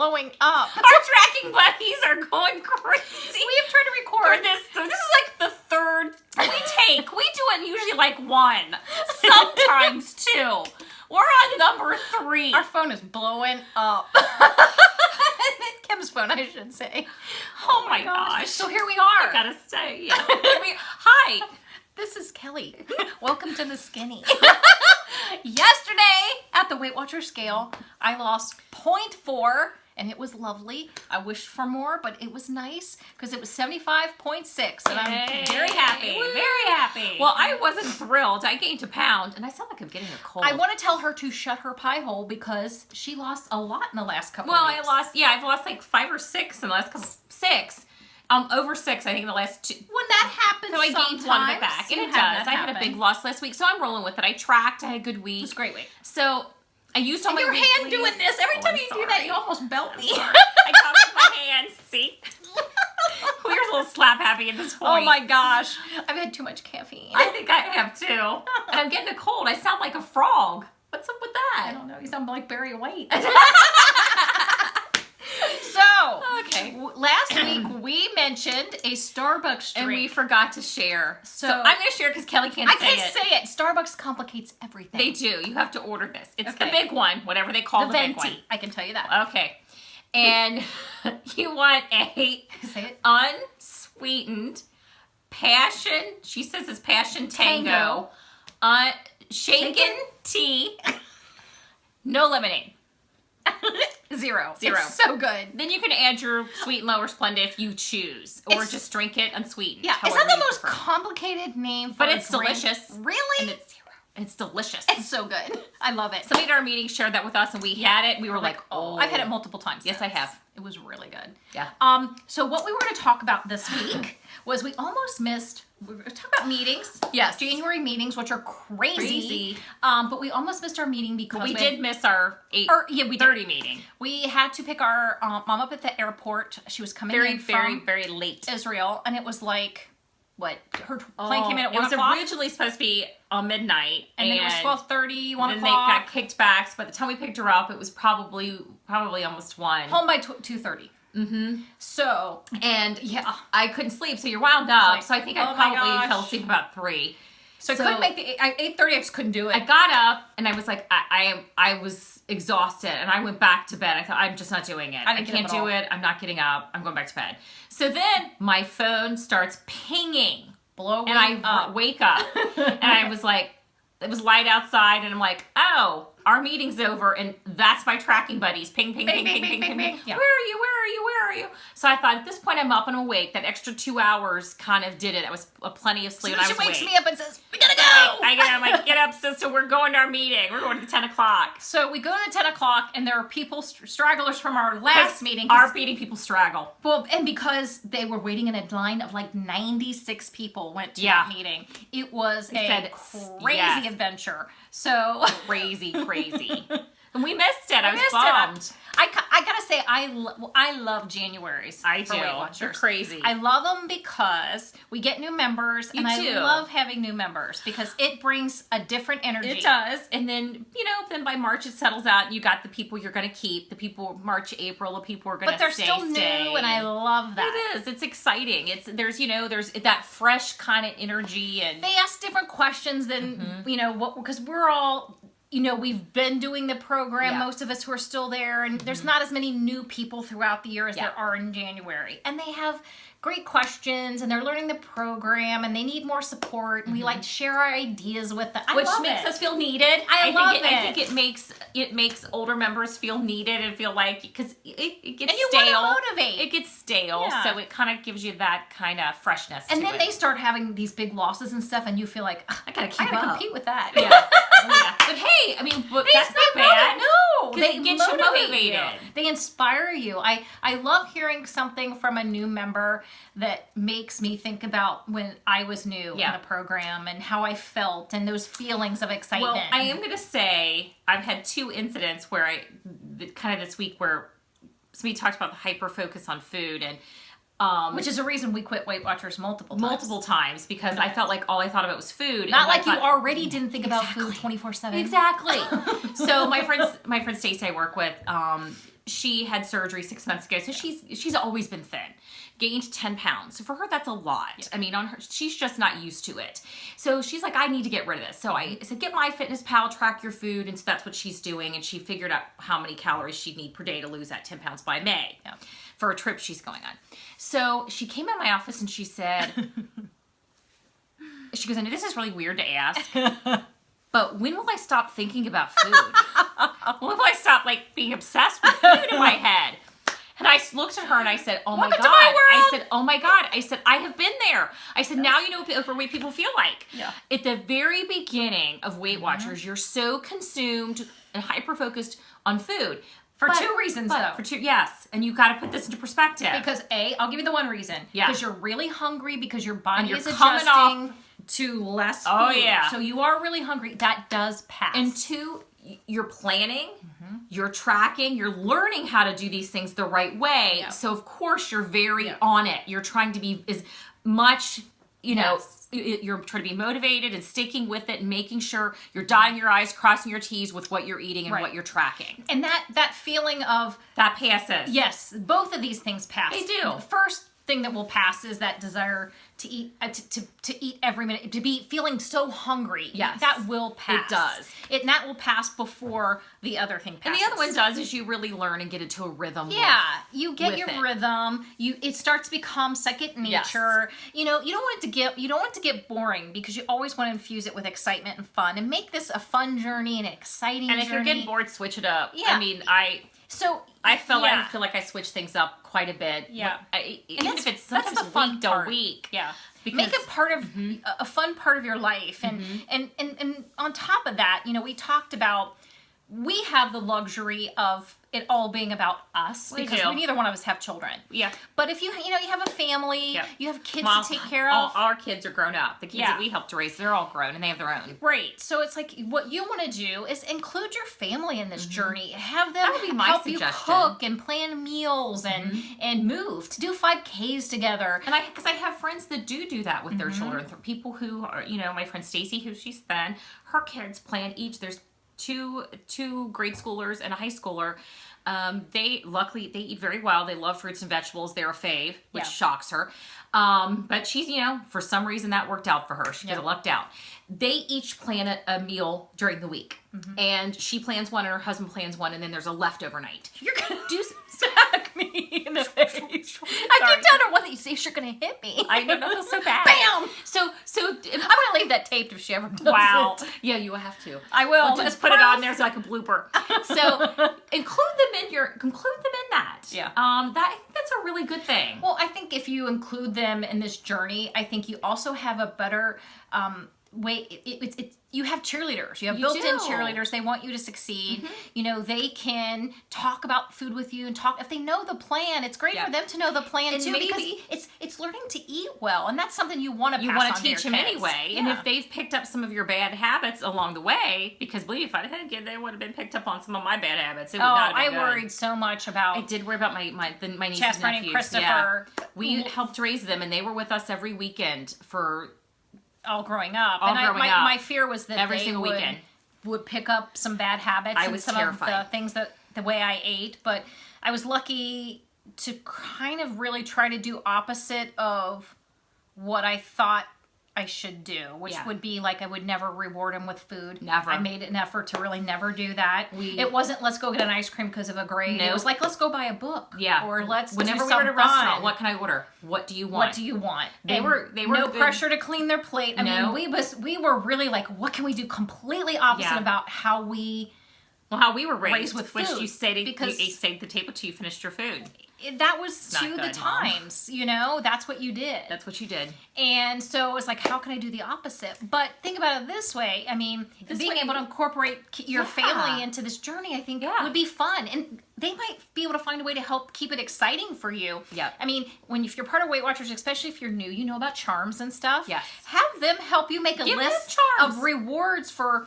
blowing up. Our tracking buddies are going crazy. We have tried to record for this. So this is like the third we take. We do it usually like one, sometimes two. We're on number 3. Our phone is blowing up. Kim's phone, I should say. Oh my gosh. So here we are. I gotta stay. Yeah. Hi. This is Kelly. Welcome to the Skinny. Yesterday at the Weight Watcher scale, I lost 0.4 and it was lovely. I wished for more, but it was nice because it was 75.6 and I'm very happy. Woo. Very happy. Well, I wasn't thrilled. I gained a pound and I sound like I'm getting a cold. I want to tell her to shut her pie hole because she lost a lot in the last couple Well, weeks. I've lost like 5 or 6 in the last couple, 6. Over 6, I think, in the last 2. When that happens, so I gained one of it back, and it does. I had a big loss last week, so I'm rolling with it. I tracked. I had a good week. It was a great week. So I used all my your weeklies. hand doing this. Every time you do that, you almost belt me. I talk with my hands. See? We're a little slap happy at this point. Oh my gosh. I've had too much caffeine. I think I have too. And I'm getting a cold. I sound like a frog. What's up with that? I don't know. You sound like Barry White. Okay. Last week we mentioned a Starbucks drink. And we forgot to share. So I'm going to share because Kelly can't I say it. can't say it. Starbucks complicates everything. They do. You have to order this. It's Okay. the big one, whatever they call the big one. I can tell you that. Okay. And you want a Say it. unsweetened passion, she says it's passion tango, shaken tea, no lemonade. Zero. Zero. It's so good. Then you can add your sweet and low or Splenda if you choose, or It's- just drink it unsweetened. Yeah. Is however that the you most prefer. complicated name for But a it's drink? delicious. Really? And it's 0. It's delicious. It's so good. I love it. Somebody at our meeting shared that with us, and we had it. We were like, oh. I've had it multiple times. Yes, since. I have. It was really good. Yeah. So what we were going to talk about this week was we almost missed. We were going to talk about meetings. Yes. January meetings, which are crazy. Crazy. But we almost missed our meeting because We did miss our 8:30 meeting. We had to pick our mom up at the airport. She was coming Very, in very, from very late. Israel, and it was like, what? Her plane came in at 1 o'clock? It was originally supposed to be on midnight. And then it was 12:30, 1 then o'clock. they got kicked back. So by the time we picked her up, it was probably almost 1. Home by 2:30. Mm-hmm. So, and yeah, I couldn't sleep. So you're wound up. Like, so I think I oh my probably gosh. fell asleep about 3. I couldn't make the 8:30. I just couldn't do it. I got up and I was like, I was exhausted, and I went back to bed. I thought, I'm just not doing it. I can't do it. I'm not getting up. I'm going back to bed. So then my phone starts pinging. Blowing and I up. wake up and I was like, it was light outside, and I'm like, oh, our meeting's over, and that's my tracking buddies. Ping, ping, ping, ping, ping, ping, ping. Yeah. Where are you? Where are you? Where are you? So I thought, at this point, I'm up and awake. That extra 2 hours kind of did it. That was plenty of sleep. So and I she was wakes awake. me up and says, "We gotta go." I'm like, get up, sister. We're going to our meeting. We're going to the 10 o'clock. So we go to the 10 o'clock, and there are people, stragglers from our last meeting. Our meeting people straggle. Well, and because they were waiting in a line of like 96 people went to that meeting. It was a crazy adventure. So crazy. And we missed it. I was missed bummed. it. I gotta say, I love Januaries. I for do. Weight Watchers. They're crazy. I love them because we get new members, and I love having new members because it brings a different energy. It does. And then, then by March it settles out, and you got the people you're going to keep, the people March, April, the people who are going to stay. But they're still new, and I love that. It is. It's exciting. There's that fresh kind of energy, and they ask different questions than, because we're all... we've been doing the program, most of us who are still there, and there's not as many new people throughout the year as there are in January. And they have great questions, and they're learning the program, and they need more support, and we like to share our ideas with them. Which makes us feel needed. I think it makes older members feel needed and feel like, because it gets stale. And you want to motivate. It gets stale, so it kind of gives you that kind of freshness and to then it. they start having these big losses and stuff, and you feel like, I gotta keep I gotta up. compete with that. Yeah. But hey, I mean, that's not bad. No, They get you motivated. They inspire you. I love hearing something from a new member that makes me think about when I was new in the program and how I felt and those feelings of excitement. Well, I am going to say I've had 2 incidents where kind of this week where somebody talked about the hyper focus on food, and which is a reason we quit Weight Watchers multiple times because I felt like all I thought about was food. Not like you already didn't think about food 24/7. Exactly. So my friend Stacey I work with, she had surgery 6 months ago, so she's always been thin. Gained 10 pounds. So for her, that's a lot. Yeah. I mean, she's just not used to it. So she's like, I need to get rid of this. So I said, get MyFitnessPal, track your food. And so that's what she's doing. And she figured out how many calories she'd need per day to lose that 10 pounds by May for a trip she's going on. So she came in my office and she said, she goes, I know this is really weird to ask, but when will I stop thinking about food? When will I stop being obsessed with food in my head? And I looked at her and I said, oh my God. I said, oh my God. I said, I have been there. I said, now you know what people feel like. Yeah. At the very beginning of Weight Watchers, you're so consumed and hyper-focused on food. For two reasons, though. Yes. And you've got to put this into perspective. Because I'll give you the one reason. Yeah. Because you're really hungry because your body is adjusting to less food. Oh, yeah. So you are really hungry. That does pass. And two, you're planning, you're tracking, you're learning how to do these things the right way. Yep. So, of course, you're very on it. You're trying to be as much, you're trying to be motivated and sticking with it and making sure you're dotting your I's, crossing your T's with what you're eating and what you're tracking. And that feeling of... That passes. Yes, both of these things pass. They do. The first thing that will pass is that desire to eat to eat every minute, to be feeling so hungry. Yes. That will pass. It does. And that will pass before the other thing passes. And the other one does is you really learn and get into a rhythm. Yeah. You get your rhythm. It starts to become second nature. Yes. You don't want it to get boring because you always want to infuse it with excitement and fun and make this a fun journey and an exciting journey. And if you're getting bored, switch it up. Yeah. I mean, I feel like I switch things up quite a bit. Yeah. Even if it's sometimes that's the fun week to week. Yeah. Make it part of a fun part of your life. And, and on top of that, we talked about, we have the luxury of it all being about us because neither one of us have children. Yeah. But if you have a family, you have kids to take care of. All our kids are grown up. The kids that we helped raise, they're all grown and they have their own. Right. So it's like what you want to do is include your family in this journey. Have them help you cook and plan meals and move, to do 5Ks together. And because I have friends that do that with their children. People who are, my friend Stacy, who she's thin, her kids plan each. There's two grade schoolers and a high schooler. They eat very well. They love fruits and vegetables. They're a fave, which shocks her. But she's, for some reason that worked out for her. She just lucked out. They each plan a meal during the week. And she plans one and her husband plans one, and then there's a leftover night. You're going to do smack me in the face. I keep telling her one that you say you're going to hit me. I know, that feels so bad. Bam! So I'm going to leave that taped if she ever does it. Yeah, you will have to. I will. I'll just put it on there so like a blooper. So include them in that. Yeah. That's a really good thing. Well, I think if you include them in this journey, I think you also have a better way. You have cheerleaders. You have built-in cheerleaders. They want you to succeed. They can talk about food with you and talk. If they know the plan, it's great for them to know the plan too, because it's learning to eat well, and that's something you want to pass on to your kids. You want to teach them anyway. And if they've picked up some of your bad habits along the way, because believe me, if I had a kid, they would have been picked up on some of my bad habits. It would not have been good. Worried so much about. I did worry about my nieces and nephews. And Christopher. Yeah. We helped raise them, and they were with us every weekend for. All growing up. My fear was that every single weekend would pick up some bad habits and some terrified. Of the things the way I ate. But I was lucky to kind of really try to do opposite of what I thought I should do, which would be I would never reward him with food. Never. I made an effort to really never do that. It wasn't let's go get an ice cream because of a grade. No. It was let's go buy a book. Yeah. Or let's whenever we were at a restaurant, what can I order? What do you want? What do you want? They were no pressure to clean their plate. I mean, we were really what can we do? Completely opposite about how we were raised with food. Which you stayed at the table till you finished your food. That was to the times, that's what you did. That's what you did. And so it was how can I do the opposite? But think about it this way. I mean, being able to incorporate your family into this journey, I think would be fun. And they might be able to find a way to help keep it exciting for you. Yeah. I mean, if you're part of Weight Watchers, especially if you're new, you know about charms and stuff. Yes. Have them help you make a list of rewards for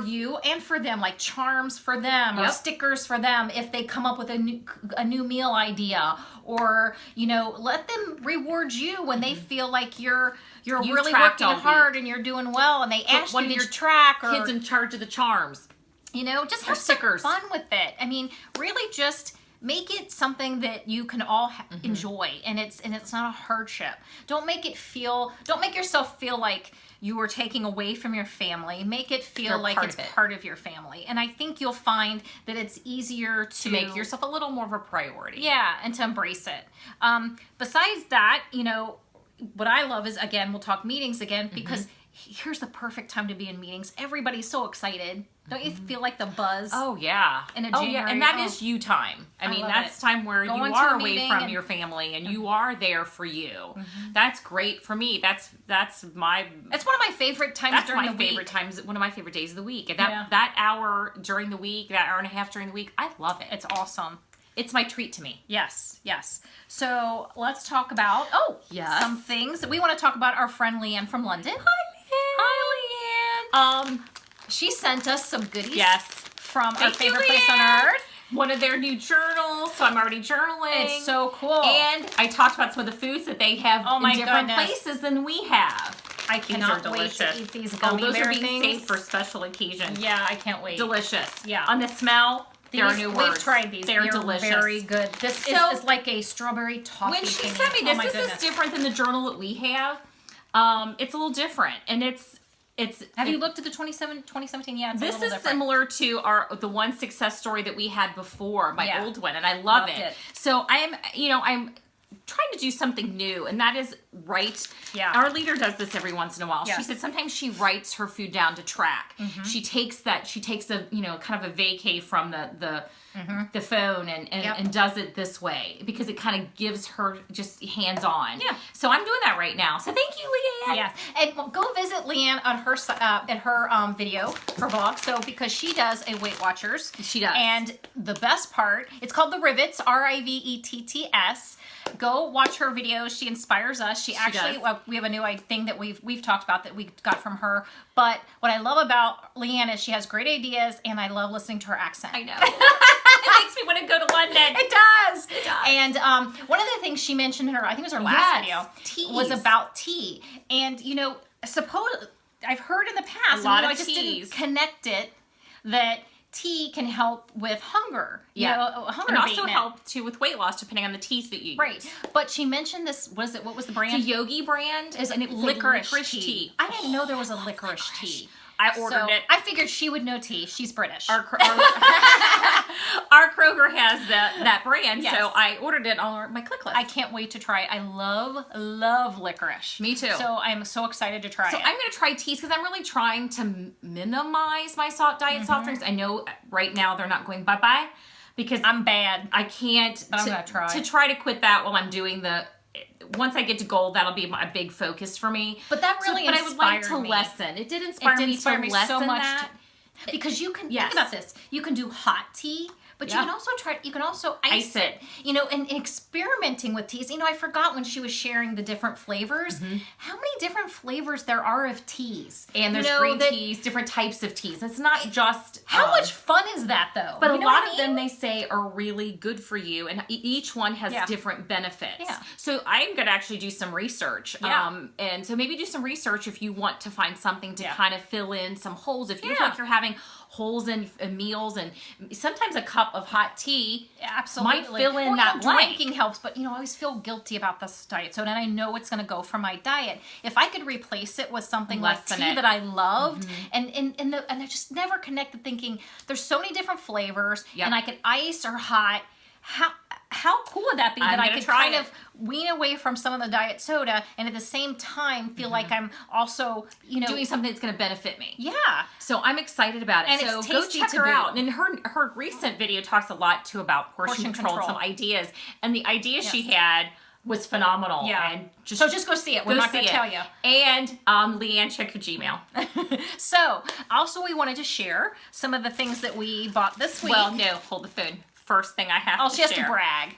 you and for them, charms for them or stickers for them if they come up with a new meal idea, or let them reward you when they feel like you're really working hard and you're doing well, and they ask you to track or kids in charge of the charms. You know, just have some fun with it. I mean, really just make it something that you can all enjoy, and it's not a hardship. Don't make yourself feel like you are taking away from your family. Make it feel like it's part of your family. And I think you'll find that it's easier to make yourself a little more of a priority. Yeah, and to embrace it. Besides that, you know, what I love is, again, we'll talk meetings again, because here's the perfect time to be in meetings. Everybody's so excited. Don't you feel like the buzz? Oh, yeah. In a January? And that is you time. I mean, that's time where you are away from your family and you are there for you. That's great for me. That's one of my favorite times during the week. One of my favorite days of the week. And that hour during the week, that hour and a half during the week, I love it. It's awesome. It's my treat to me. Yes, yes. So let's talk about some things. We want to talk about our friend Leanne from London. Hi, Leanne. She sent us some goodies from our favorite place on earth. One of their new journals, so I'm already journaling. It's so cool. And I talked about some of the foods that they have in different places than we have. I cannot wait to eat these gummy bear things. Those are being saved for special occasions. Yeah, I can't wait. Delicious. Yeah. On the smell, there are new words. We've tried these. They're delicious. Very good. This is like a strawberry toffee. When she sent me this, this is different than the journal that we have. It's a little different, and it's. Have you looked at the 2017? Yeah, it's this is similar to the one success story that we had before, my old one, and I love it. So I'm trying to do something new, and that is write. Yeah. Our leader does this every once in a while. Yeah. She said sometimes she writes her food down to track. She takes a kind of a vacay from the phone and does it this way because it kind of gives her just hands-on. Yeah. So I'm doing that right now. So thank you, Leanne. Yeah. And go visit Leanne on her video, her vlog. So because she does a Weight Watchers. She does. And the best part, it's called The Rivets, RIVETTS. Go watch her videos. She inspires us. She actually, we have a new thing that we've talked about that we got from her. But what I love about Leanne is she has great ideas, and I love listening to her accent. I know. It makes me want to go to London. It does. It does. And one of the things she mentioned in her, I think it was her last video, was about tea. And I've heard in the past, I just didn't connect it that tea can help with hunger. Yeah. You know, hunger and also help too with weight loss depending on the teas that you use. Right. But she mentioned this, what was the brand? The Yogi brand. And it was licorice tea. I didn't know there was a licorice tea. I ordered it. I figured she would know tea. She's British. Our Kroger has that brand, so I ordered it on my click list. I can't wait to try it. I love licorice. Me too. So I'm so excited to try it. So I'm going to try teas because I'm really trying to minimize my soft drinks. I know right now they're not going bye-bye because I'm bad. I can't. But I'm going to try. To try to quit that while I'm doing once I get to gold, that'll be a big focus for me. But that really inspired me. But I would like to lessen. It did inspire me to lessen so much that. Because you can think about this. You can do hot tea, but you can also ice it. You know, and experimenting with teas. You know, I forgot when she was sharing the different flavors, how many different flavors there are of teas. And there's green teas, different types of teas. It's not just how much fun is that though? But a lot of them they say are really good for you, and each one has different benefits. Yeah. So I'm going to actually do some research. And so maybe do some research if you want to find something to kind of fill in some holes. If you feel like you're having holes in meals, and sometimes a cup of hot tea might fill in that blank. Drinking helps, but I always feel guilty about this diet soda, and I know it's going to go for my diet. If I could replace it with something like tea that I loved, and I just never connected thinking there's so many different flavors, and I could ice or hot. How cool would that be that I could kind of wean away from some of the diet soda and at the same time feel like I'm also, doing something that's going to benefit me. Yeah. So I'm excited about it. And so it's go check her out. And her recent video talks a lot too about portion control, some ideas. And the idea she had was phenomenal. Yeah. And just go see it. We're not going to tell you. And Leanne, check your Gmail. So also we wanted to share some of the things that we bought this week. Well, no, hold the phone. First thing I have to share. She has to brag.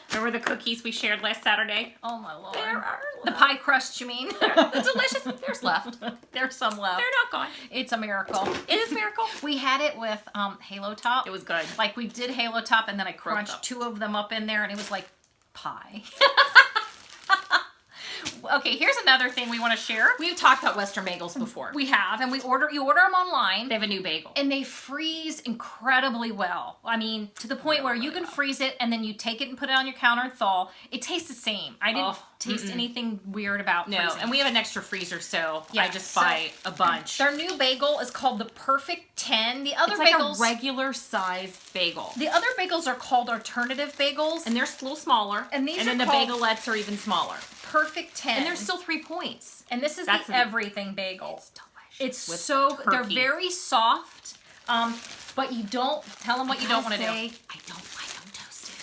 Remember the cookies we shared last Saturday? Oh my Lord. There are the pie crust, you mean? The delicious. There's left. There's some left. They're not gone. It's a miracle. It is a miracle. We had it with Halo Top. It was good. Like we did Halo Top and then I crunched two of them up in there and it was like pie. Okay, here's another thing we want to share. We've talked about Western bagels before. We have, and you order them online. They have a new bagel. And they freeze incredibly well. I mean, to the point where you can freeze it and then you take it and put it on your counter and thaw. It tastes the same. I didn't taste anything weird about freezing. And we have an extra freezer, so I just buy a bunch. Their new bagel is called the Perfect 10. The other it's like bagels, a regular size bagel. The other bagels are called alternative bagels. And they're a little smaller. And these then the bagelettes are even smaller. Perfect 10. And they're still 3 points. And this is the everything bagel. It's delicious. It's so, they're very soft, but you don't, tell them what you don't want to do. I don't like them toasted.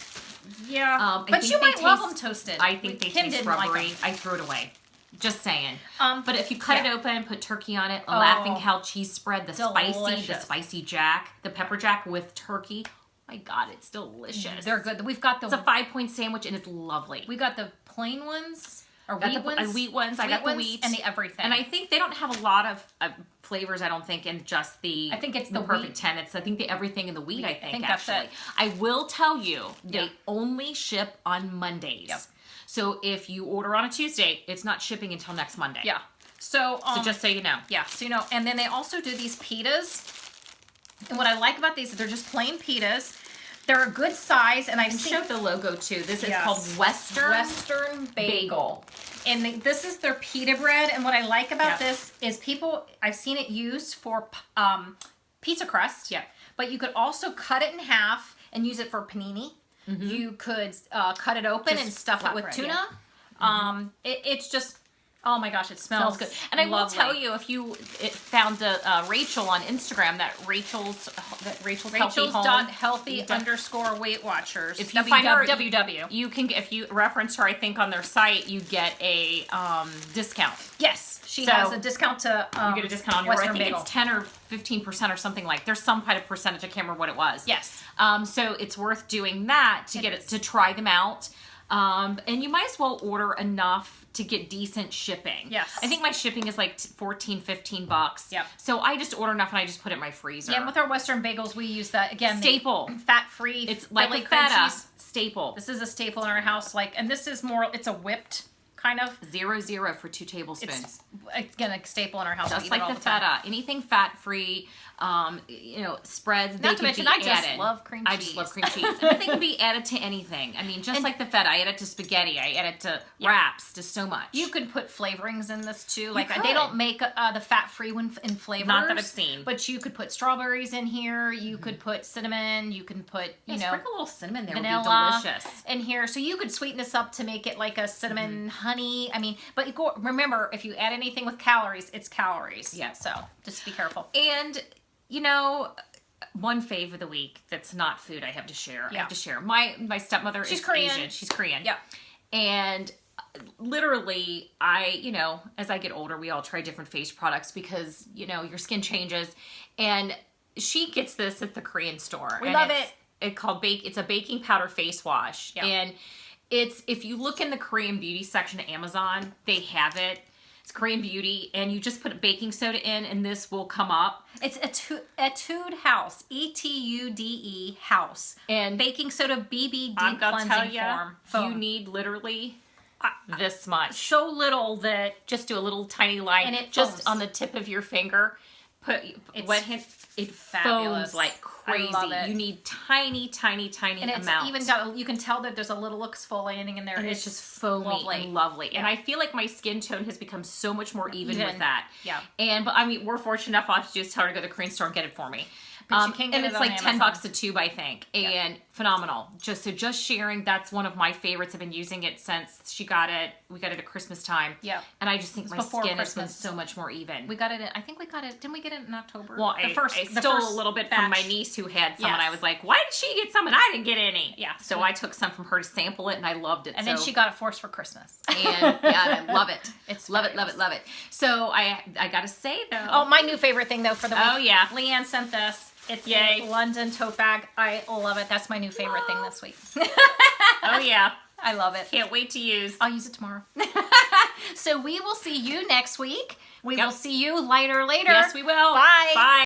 Yeah, but you might love them toasted. I think they taste rubbery. I threw it away. Just saying. But if you cut it open, put turkey on it, a Laughing Cow cheese spread, the spicy jack, the pepper jack with turkey. My God, it's delicious. They're good. We've got it's a 5-point sandwich and it's lovely. We got the plain ones. Or wheat ones. I got the wheat and the everything. And I think they don't have a lot of flavors. I don't think in just the. I think it's the Perfect wheat. 10. It's I think the everything in the wheat. I think actually. That's it. I will tell you they only ship on Mondays. Yep. So if you order on a Tuesday, it's not shipping until next Monday. Yeah. So just so you know. Yeah. So you know, and then they also do these pitas. And what I like about these is they're just plain pitas. They're a good size, and I've seen the logo too. This is called Western Bagel. And this is their pita bread. And what I like about this is I've seen it used for pizza crust. Yeah. But you could also cut it in half and use it for panini. You could cut it open and stuff it with tuna. It's just, oh my gosh, it smells good. And I will tell you, if you found Rachel on Instagram, that Rachel's healthy _ Weight Watchers. If you find her, you can, if you reference her, I think on their site, you get a discount. Yes, she has a discount to. You get a discount on your. I think it's 10 or 15% or something like. There's some kind of percentage. I can't remember what it was. Yes. So it's worth doing that to get it to try them out. And you might as well order enough to get decent shipping. Yes. I think my shipping is like $14-15. Yep. So I just order enough and I just put it in my freezer. Yeah, with our Western bagels, we use that again. Staple. Fat-free. It's like a feta staple. This is a staple in our house. And this is more, it's a whipped kind of. 0 for 2 tablespoons. It's again, a staple in our house. Just like the feta. Anything fat-free. Spreads. Not to mention, I just love cream cheese. I just love cream cheese. And they can be added to anything. I mean, just like the feta, I add it to spaghetti. I add it to wraps, to so much. You could put flavorings in this too. Like they don't make the fat-free one in flavors. Not that I've seen. But you could put strawberries in here. You could put cinnamon. You can put sprinkle a little cinnamon there. Vanilla would be delicious in here. So you could sweeten this up to make it like a cinnamon honey. I mean, but remember, if you add anything with calories, it's calories. Yeah. So just be careful. And one fave of the week that's not food I have to share. Yeah. I have to share. My stepmother is Korean. Asian. She's Korean. Yeah. And literally, as I get older, we all try different face products because, your skin changes. And she gets this at the Korean store. We love it. It's a baking powder face wash. Yeah. And if you look in the Korean beauty section of Amazon, they have it. It's Korean Beauty, and you just put baking soda in, and this will come up. It's Etude House, ETUDE House, and baking soda BB deep cleansing foam. You need literally this much. So little that just do a little tiny line, and it just on the tip of your finger. Wet hand. It foams like crazy. I love it. You need tiny and it's amounts. Even you can tell that there's a little exfoliating in there. And it's just foamy and lovely. Yeah. And I feel like my skin tone has become so much more even with that. Yeah. But I mean, we're fortunate enough. I'll have to just tell her to go to the Korean store and get it for me. But you can get and it's like $10 a tube, I think, and phenomenal. Just sharing. That's one of my favorites. I've been using it since she got it. We got it at Christmas time. Yeah, and I just think my skin has been so much more even. We got it. I think we got it. Didn't we get it in October? Well, I stole a little bit from my niece who had some, and I was like, "Why did she get some and I didn't get any?" Yeah. So I took some from her to sample it, and I loved it. And then she got it for us for Christmas. And I love it. It's love it. So I gotta say though. Oh, my new favorite thing though for the week. Oh yeah, Leanne sent this. It's a London tote bag. I love it. That's my new favorite thing this week. Oh, yeah. I love it. Can't wait to use. I'll use it tomorrow. So we will see you next week. We will see you later. Yes, we will. Bye. Bye.